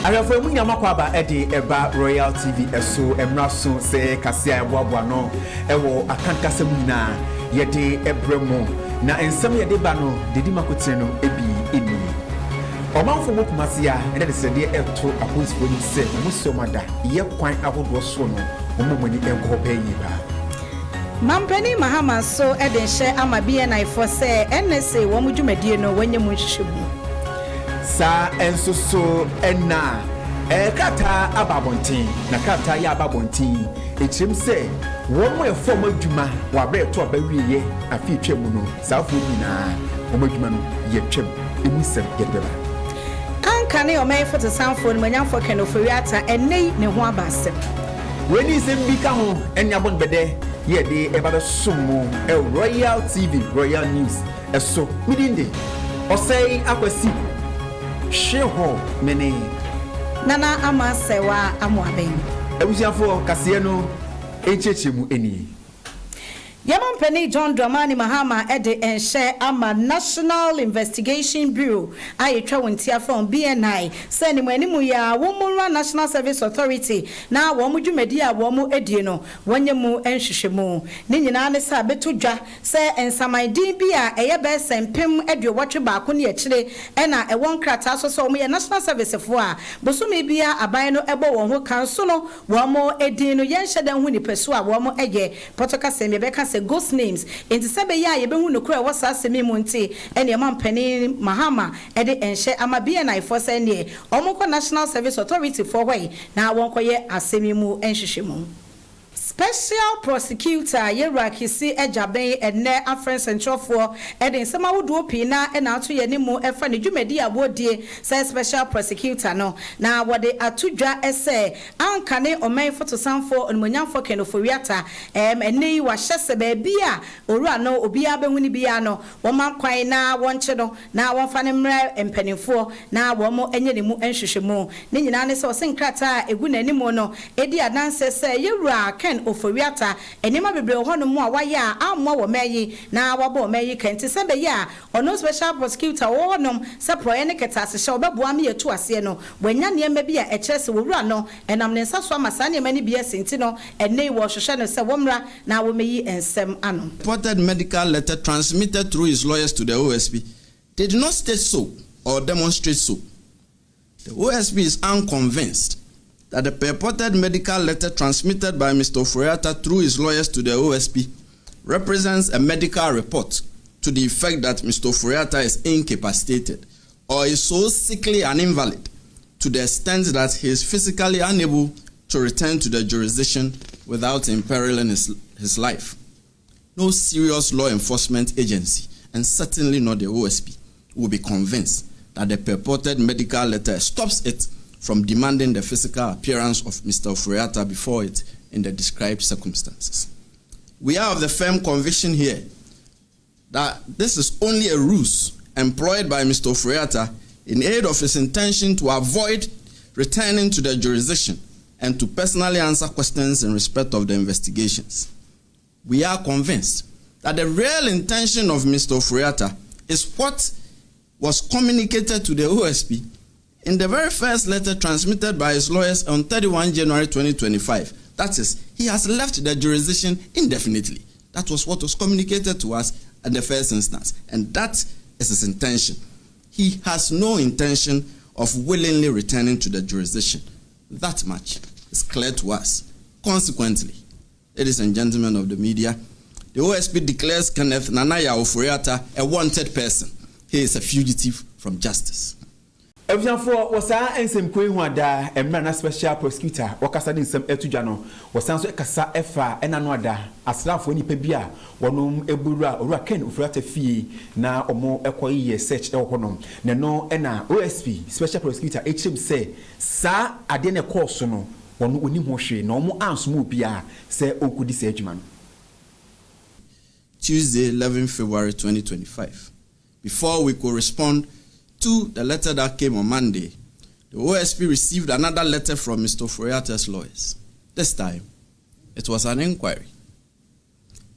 Arafo mu nyama kwaba eba Royal TV eso emra so se kase aboabo no ewo akankasem nyina yede ebremo na ensem yede ba no dedi makotire no ebi eni omanfo bokumasia ene de sede eto aposifo ni se musomada ye kwan ahodo so no omomoni enko peyi ba Mampeni Mahama so edenshe amabie na ifo se NSA wo mudwumadie no wanye mu hwehwebu sa ensoso enna kata ababontin na kata ya ababontin echim se wo mo efom adwuma wa bre to abawiye afi twemu no saafo nyina wo adwuma no ye twem emusem yedeba anka ne o mai foto sanfo no manyamfo ken Ofori Atta enei ne ho abasem weni sem bi ka ho enya bon bede ye de eba somo Royal TV Royal News eso midinde osei akwasi sheho mene nana amasewa amwaben ebusiafo kase no enchechemu eni Yamanpeni John Dramani Mahama ede enche ama National Investigation Bureau ayetwa wontia from BNI send mu animu ya womura National Service Authority na wo mu dwumadi a wo mu edie no wonye mu enhwehwemu ne nyina ne sa betodwa se ensamandin bi a eye be sempem aduowotwe baako ne akire ena ewon krata so so mu ye National Service fo a bosome bia aban no ebo won ho kan so no wo mu edin no yenhye dan hu ni peso a wo mu eye potoka sembe beka ghost names into sebe ya ye behu no kura wasa asemi mu nti ene Mampeni Mahama ede enhye ama BNI for se ne omukọ National Service Authority for way na wonkoye asemi mu enhwehwemu Special Prosecutor Yerakisi Ejaben ene Afren Central for eden sama wodo pina ena ato ye nimu efa ne dwumadi abodie say Special Prosecutor no na wode atudwa ese anka ne oman foto sanfo onmonyamfo ken Ofori Atta ene wa hyese ba bia owura no obi abehuni bia no woman kwan na wonche no na wonfa ne mra empanimfo na womo enye ne mu enhwehwemu ne nyina ne se osenkrata egu na nimu no edi adanse se yewura ken Ofori Atta enema bebre hono mu a waya ammo wo meyi na wabo meyi kenti sebe ya ono Special Prosecutor wonom se proye ne ketase hye obeboa me yetu ase no wanya ne ma bia ekyerese wowura no enam ne nsa so amasa ne mani bia senti no enne wo hwehwe no se womra na wo meyi ensem ano reported medical letter transmitted through his lawyers to the OSP did not state so or demonstrate so. The OSP is unconvinced that the purported medical letter transmitted by Mr. Ofori Atta through his lawyers to the OSP represents a medical report to the effect that Mr. Ofori Atta is incapacitated or is so sickly and invalid to the extent that he is physically unable to return to the jurisdiction without imperiling his life. No serious law enforcement agency, and certainly not the OSP, will be convinced that the purported medical letter stops it from demanding the physical appearance of Mr. Ofori Atta before it in the described circumstances. We are of the firm conviction here that this is only a ruse employed by Mr. Ofori Atta in aid of his intention to avoid returning to the jurisdiction and to personally answer questions in respect of the investigations. We are convinced that the real intention of Mr. Ofori Atta is what was communicated to the OSP in the very first letter transmitted by his lawyers on 31 January 2025. That is, he has left the jurisdiction indefinitely. That was what was communicated to us at the first instance, and that is his intention. He has no intention of willingly returning to the jurisdiction. That much is clear to us. Consequently, ladies and gentlemen of the media, the OSP declares Kenneth Nanaya Ofori Atta a wanted person. He is a fugitive from justice. Evianfo wasa ensem kwen hu ada emra na Special Prosecutor wakasa de nsem etudwa no wasan so ekasa efa ena no ada asrafo nipa bia wonom ebura owura ken Ofori Atta fie na omo ekoyi search e honom ne no ena OSP Special Prosecutor echim say sa ade ne course no wono onim ho hwe na omo ansomo bia say onkudi say adwuma no Tuesday 11 February 2025. Before we could respond to the letter that came on Monday, the OSP received another letter from Mr. Ofori Atta's lawyers. This time, it was an inquiry.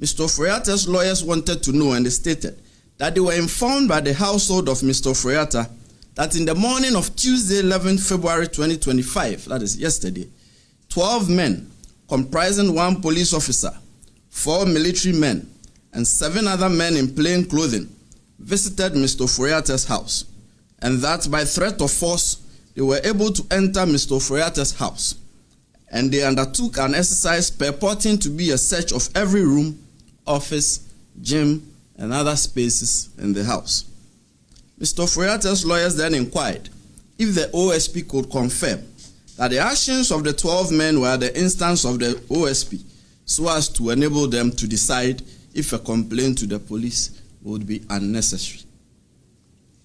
Mr. Ofori Atta's lawyers wanted to know, and they stated that they were informed by the household of Mr. Ofori Atta that in the morning of Tuesday, 11th February 2025, that is yesterday, 12 men comprising 1 police officer, 4 military men, and 7 other men in plain clothing visited Mr. Ofori Atta'S house, and that by threat of force, they were able to enter Mr. Ofori Atta'S house, and they undertook an exercise purporting to be a search of every room, office, gym, and other spaces in the house. Mr. Ofori Atta'S lawyers then inquired if the OSP could confirm that the actions of the 12 men were the instance of the OSP, so as to enable them to decide if a complaint to the police would be unnecessary.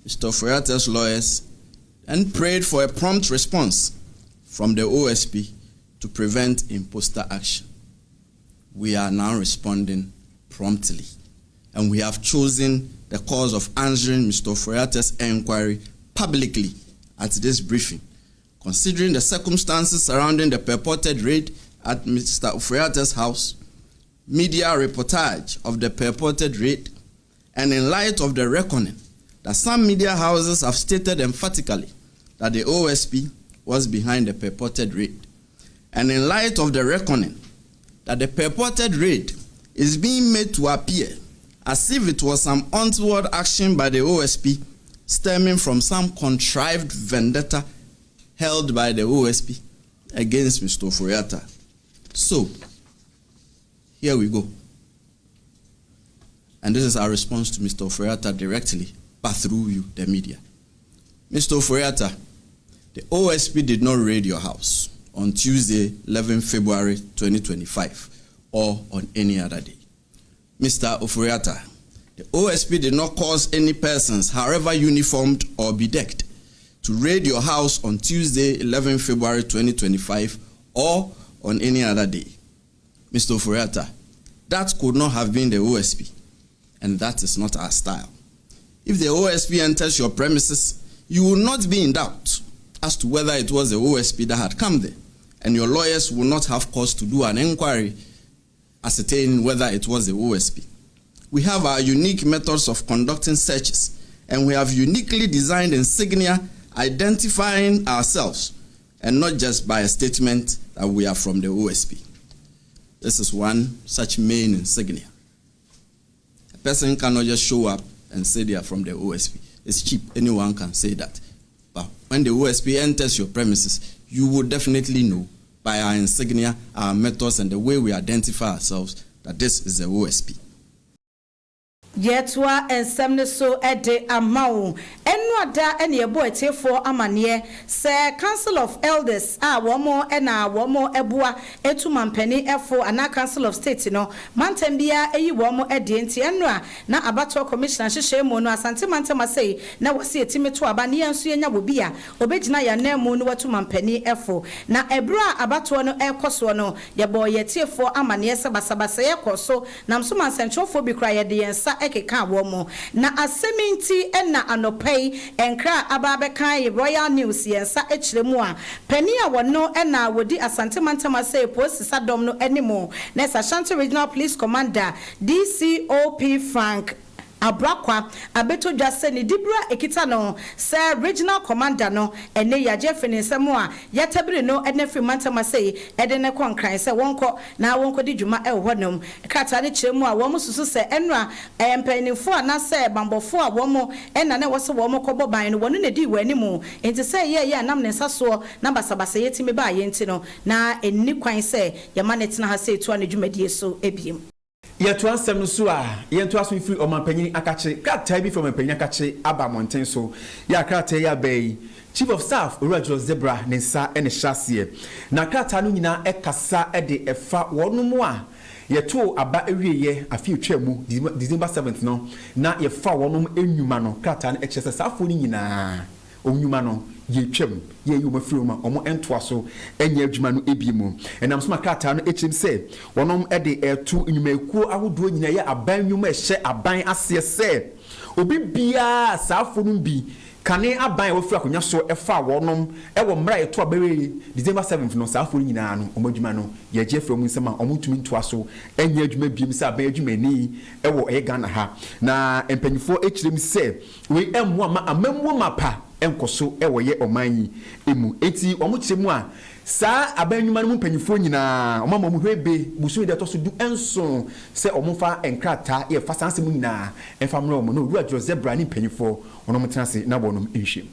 Mr. Ofori Atta'S lawyers then prayed for a prompt response from the OSP to prevent imposter action. We are now responding promptly, and we have chosen the course of answering Mr. Ofori Atta'S inquiry publicly at this briefing, considering the circumstances surrounding the purported raid at Mr. Ofori Atta'S house, media reportage of the purported raid, and in light of the reckoning that some media houses have stated emphatically that the OSP was behind the purported raid, and in light of the reckoning that the purported raid is being made to appear as if it was some untoward action by the OSP stemming from some contrived vendetta held by the OSP against Mr. Ofori Atta'. So, here we go. And this is our response to Mr. Ofori Atta' directly, but through you, the media. Mr. Ofori Atta', the OSP did not raid your house on Tuesday, 11 February 2025, or on any other day. Mr. Ofori Atta', the OSP did not cause any persons, however uniformed or bedecked, to raid your house on Tuesday, 11 February 2025, or on any other day. Mr. Ofori Atta', that could not have been the OSP, and that is not our style. If the OSP enters your premises, you will not be in doubt as to whether it was the OSP that had come there, and your lawyers will not have cause to do an inquiry ascertaining whether it was the OSP. We have our unique methods of conducting searches, and we have uniquely designed insignia identifying ourselves, and not just by a statement that we are from the OSP. This is one such main insignia. A person cannot just show up and say they are from the OSP. It's cheap, anyone can say that. But when the OSP enters your premises, you will definitely know by our insignia, our methods, and the way we identify ourselves that this is the OSP. Yetwa ensemne so ede amao enwa da ene ebo etefo amane se Council of Elders womo ena womo ebua etu mampani efo ana Council of State no mantembia eyi womo ede enti enwa na abato commissioner hyehyɛ mu no asante mantema sei na wasi etime to aba ne yanso yenya bobi a obegina ya na mu no watu mampani efo na ebra abato no ekoso no yebo yetefo amane se basabasa yekoso na mso mansentrofo bi kra yede yensa ekeka womo na aseminti ena anopei enkra ababekan Royal News yensa echiremu a pani a wono ena wodi asante mantama say post sadom no animo na Ashanti Regional Police Commander DCOP Frank Abrakwa abeto dwase ni dibra ekita no sir regional commander no ene yaje fini nsemu a yatabire no ene fi mantama sei ede ne konkran se wonko na wonko di dwuma e honom krata ne kiremu a womo susu se enra empanifo na se bambofo a womo ena ne wose womo kobo ban no wono ne di wanimu enti se ye anam ne nsaso na basabasa yetime ba yenti no na enni kwan se yama ne tena ha se etu ane dwumadie so ebiem. Yetu ansem no so a yentu aso free omanpanyin akache krata bi from omanpanyin akache aba monten so ya krata ya bay Chief of Staff Urajo Zebra ne nsa ene hyase na krata no nyina ekasa ede efa wono a yetu aba ewieye afi twemu December 7th no na yefa wono enwuma no krata no echese safo ni nyina onwuma no ye twem ye yuma firma omo entoa so enye adwuma no ebiemu enam so makrata no echim se wonom ede etu nwumakuo ahodo nyina ye aban nwuma ehye aban ase se obi bia safo no bi kane aban wo fira konya so efa wonom ewo mra eto abawe December 7th no safo nyina no omo adwuma no ye je from nsema omo tumi ntoa so enye adwuma biem se aban adwuma ni ewo Ghana ha na empanyifo echirem se we emu ama amamu mapa enkoso ewoye omanyi emu enti omo kyemu a saa abanyuma no mpanyifo nyina omama mu hwebe busumi de to so du enso se omofa enkrata e fasanse mu nyina enfa mro mo no ru adro zebra ni mpanyifo ono mtenase na bonom enhwem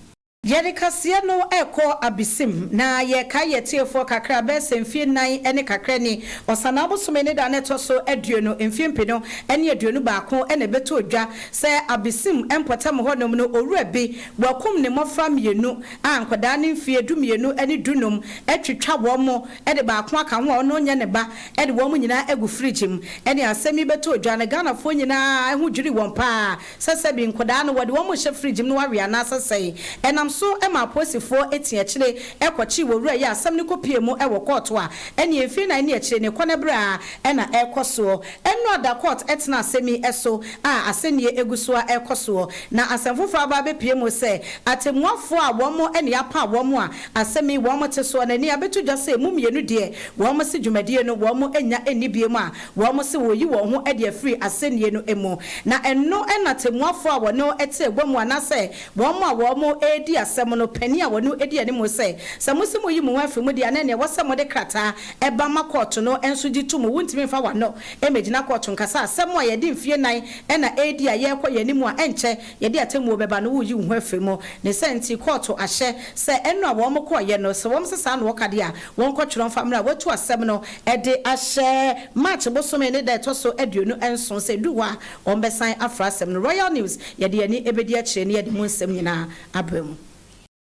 Yedikasia no eko abisim na ye ka yetiefo kakra be semfie nan ene kakra ni osana bosome ne da neto so aduonu emfiempe no ene aduonu baako ene beto odwa se abisim empotam honom no owura bi wakum ne mofra mienu ankoda ne mfie du mienu ene dunum etwetwa womo ede baako aka ho ono nya ne ba ede womo nyina egu frigim ene asemi beto odwa ne Ghana fo nyina ehu jiri wompa sese bi nkoda no wode womo hye frigim no waria na sese enam so ema posifo etiachire ekwachi wowura ya asam ne kopie mu ewo court a ene efi na ne achire ne konebra ena ekoso eno da court etna asemi eso a asenie eguso a ekoso na asamfofo aba be pie mu se atemuafo a womo ene apa womo a asemi womo teso na ni abetu dwase mu mienu de womo se dwumadie no womo enya enibie mu a womo se woyi wo ho ede free asenie no emu na eno ena temuafo a wono ete egwamu anase womo a womo edi asem no pani a wono edi ani mo se samusimo yi mu afi mu de anene wasamo de krata eba makọt no enso gitumu wuntimi fa wano emegina court nkasa asem a ye di mfie nan ena edi a ye kọ yani mu a enche ye di atemu obeba no wuyi hu afi mu ne senti court ahye se eno a wo mo kọ ye no se wo msesa no wakade a won kọ tworo famra watu asem no ede ahye match bosome ne da to so aduonu enso se duwa ombesan afra asem no Royal News ye de ani ebedi a kire ne ye de mu nsem nyina abam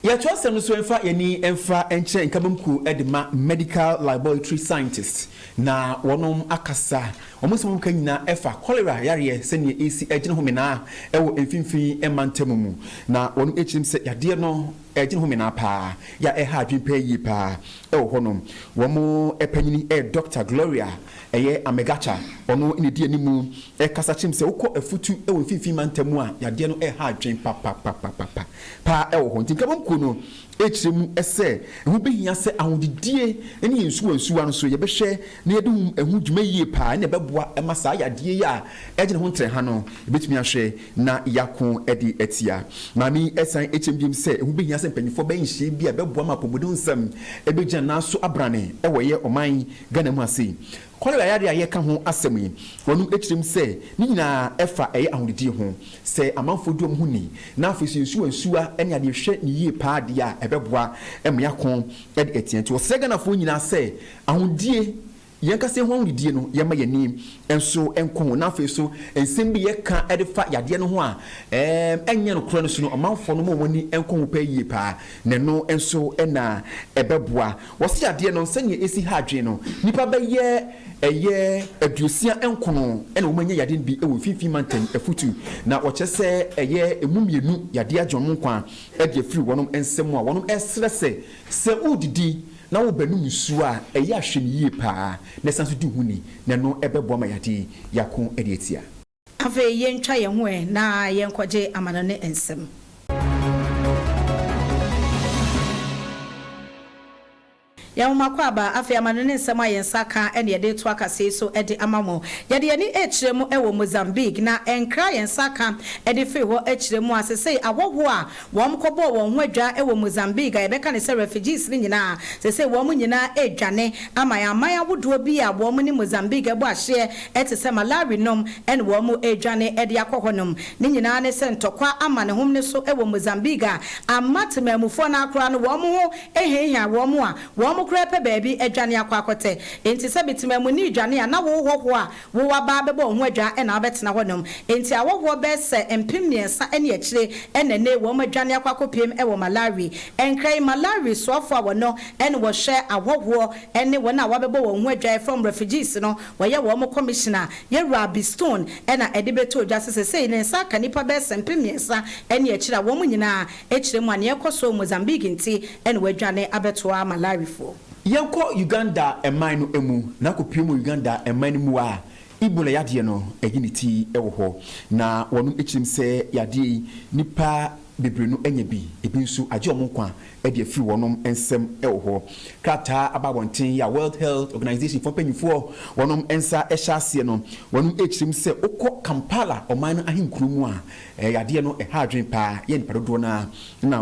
ya twasem so enfa yani enfa enche nkabamku edema medical laboratory scientist na wonom akasa omusum kan nyina efa cholera yare se ne esi agine homena ewo emfimfin emantamu mu na wonom echim se yade no agine homena pa ya eha adwempa yi pa ewo honom womo epanyini Dr. Gloria eye amegacha ono ine die animu kasa chim se wokọ afutu ewo emfimfin mantamu a yade no eha adwempa pa ewo ho nkabamku no echiremu ese ehu behia se ahudidie ene yensuwa no so ye behwe na ye de ehu dwuma yie pa na beboa emasa yade ya egene ho ntre ha no ebetumi ahwe na yakon edi etia mami esan echembiem se ehu behia se mpanyifo benhye bia beboa mapobodo nsam ebegya na so abrane ewoye oman Ghana mu ase kole yade aye ka ho asem yi wonum echirem se ni nyina efa eye ahudidie ho se amanfo duom ho ni na afisi nsuwa ene ade hwe ni yie pa de a ebeboa emyakon edi etienti wo se Ghana fo nyina se ahudie yankase ho ahudidie no yema yani enso enkon na afeso ensem bi ye ka edifa yade no ho a enye no kro no so no amanfo no mo woni enkon pa yie pa ne no enso ena ebeboa wo se yade no senye esi ha adwen no nipa ba ye eye aduosia enkono ena wo manya yade bi ewo fifi mantan afutu na wo kyese eye emumienu yade adwon nkwa ede free wonom ensem a wonom esrese se udidi na wo banu musu a eye ahwene yie pa na sanso di huni na no ebebo ma yade yakon ede etia afa ye ntwa ye ho na ye nkwaje amanone ensem ya umakwaba afia manene nsema yensaka ene yede to akase so ede amamo yede yani echiremu ewo Mozambique na enkra yensaka ede fe ho echiremu asese awoho a wom kobo won ho adwa ewo Mozambique ebeka ne se refugees ni nyina sese wom nyina edwane ama ya maya wodo bi a wom ni Mozambique ebo ahye etese malawi nom ene wom edwane ede akohonom ni nyina ne se ntokwa ama ne hom ne so ewo Mozambique amatmamufo na akra no wom ho ehehia wom a wom krepe baby edwane akwakote enti se bitimemu ni dwane a na wo hoho a wo waba bebo ho adwa e na betena honom enti awoho be se empimiensa ene akire ene ne wo madwane akwakopiem e wo Malawi enkrai Malawi soafo a wono ene wo hye awoho ene wona wabebo wo ho adwa from refugees no wo ye wo mo commissioner ye Rabi Stone ena edibeto justice sei ne nsa kanipa be se empimiensa ene akire wo mo nyina akire mu ane ekoso Mozambique enti ene wadwane abeto a Malawi fo yanko Uganda eman no emu na kopiem Uganda eman mu a Ebola yade no eginiti ewo ho na wonum echim se yade nipa bebre no enye bi ebi nso agye omo kwa e de afiri wonom ensem e wo ho krata ababonten ya World Health Organization for panyifo wonom ensa e hyase no wonom echirim se okọ Kampala oman no ahenkrumu a yade no ha adwen pa ye nipadodo na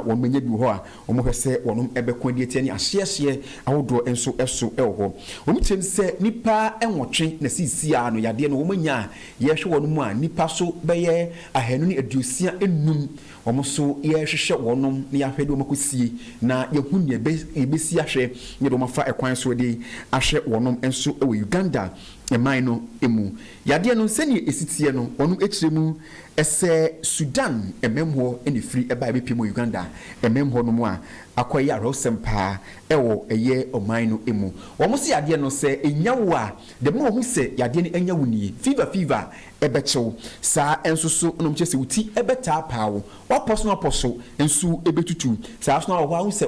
won menye bi ho a omo hwese wonom ebekọ die tie ni ahyehye awodo enso eso e wo ho omo kyem se nipa enwotwe na sisi a no yade no womanya ye hwe wonom a nipa so beye ahenu ni aduosia enum omo so ye hwehwe wonom na ya hwede omo kosie na yehu ne ebesi ahwe ne do mafa ekwan so de ahwe wonom enso e Uganda eman no emu yade no seni esitie no wonom echiremu ese Sudan ememho eni free eba ebepiem Uganda ememho no mu a akoye arosempa ewo eye oman no emu womo se yade no se enyawo a de mo hu se yade no enyawo nie fever ebechew sa enso so onom chese wuti ebeta paawo waposo ensu ebetutu sa so na wo hu se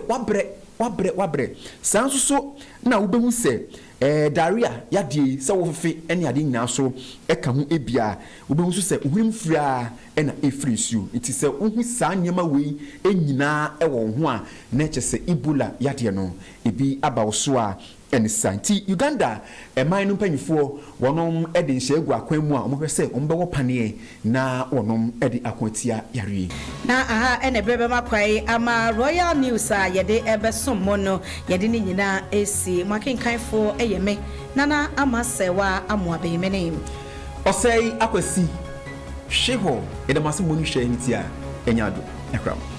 wabre sa enso so na wo behu se diarrhea yade se wo fefe ene ade nyina so eka ho ebia wo behu so se uhim fria ena efri su iti se uhu sa nyama wei enyina ewo ho a na chese Ebola yade no ebi abawo so a enisanti Uganda eman no panyifo wonom ede nhegu akwan mu a omo hwese omo bewo pane na wonom ede akwatia yare na aha ene brebe makwai ama Royal News a yede ebesom mo no yede ni nyina esi makenkanfo eyeme nana amasewa amoabe menem osei akwasi hweho ede masemo ni hwe nitia enyado ekram